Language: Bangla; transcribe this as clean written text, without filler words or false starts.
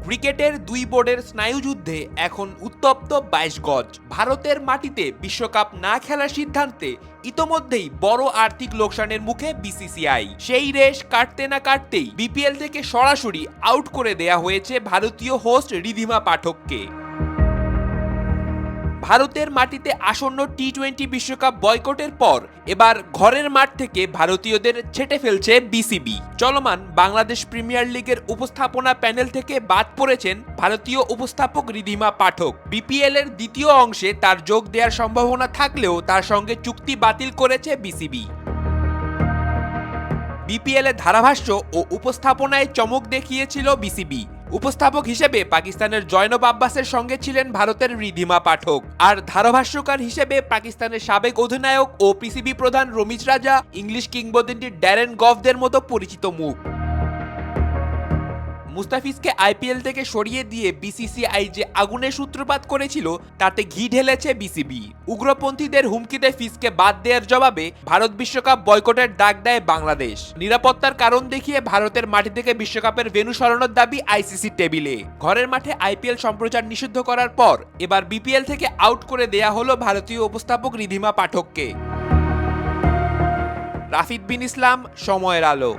ক্রিকেটের দুই বোর্ডের স্নায়ুযুদ্ধে এখন উত্তপ্ত ২২ গজ। ভারতের মাটিতে বিশ্বকাপ না খেলার সিদ্ধান্তে ইতোমধ্যেই বড় আর্থিক লোকসানের মুখে বিসিসিআই। সেই রেশ কাটতে না কাটতেই বিপিএল থেকে সরাসরি আউট করে দেয়া হয়েছে ভারতীয় হোস্ট ঋদ্ধিমা পাঠককে। ভারতের মাটিতে আসন্ন টি-20 বিশ্বকাপ বয়কটের পর এবার ঘরের মাঠ থেকে ভারতীয়দের ছেঁটে ফেলছে বিসিবি। চলমান বাংলাদেশ প্রিমিয়ার লিগের উপস্থাপনা প্যানেল থেকে বাদ পড়েছেন ভারতীয় উপস্থাপক ঋদ্ধিমা পাঠক। বিপিএল এর দ্বিতীয় অংশে তার যোগ দেওয়ার সম্ভাবনা থাকলেও তার সঙ্গে চুক্তি বাতিল করেছে বিসিবি। বিপিএল এর ধারাভাষ্য ও উপস্থাপনায় চমক দেখিয়েছিল বিসিবি। উপস্থাপক হিসেবে পাকিস্তানের জয়নব আব্বাসের সঙ্গে ছিলেন ভারতের ঋদ্ধিমা পাঠক, আর ধারাভাষ্যকার হিসেবে পাকিস্তানের সাবেক অধিনায়ক ও পিসিবি প্রধান রমিজ রাজা, ইংলিশ কিংবদন্তি ড্যারেন গফদের মতো পরিচিত মুখ। মুস্তাফিজকে আইপিএল থেকে সরিয়ে দিয়ে বিসিসিআই যে আগুনের সূত্রপাত করেছিল তাতে ঘি ঢেলেছে বিসিবি। উগ্রপন্থীদের হুমকিতে ফিজকে বাদ দেওয়ার জবাবে ভারত বিশ্বকাপ বয়কটের ডাক দেয় বাংলাদেশ। নিরাপত্তার কারণ দেখিয়ে ভারতের মাটি থেকে বিশ্বকাপের ভেন্যু সরানোর দাবি আইসিসি টেবিলে। ঘরের মাঠে আইপিএল সম্প্রচার নিষিদ্ধ করার পর এবার বিপিএল থেকে আউট করে দেয়া হলো ভারতীয় উপস্থাপক ঋদ্ধিমা পাঠককে। রাফিদ বিন ইসলাম, সময়ের আলো।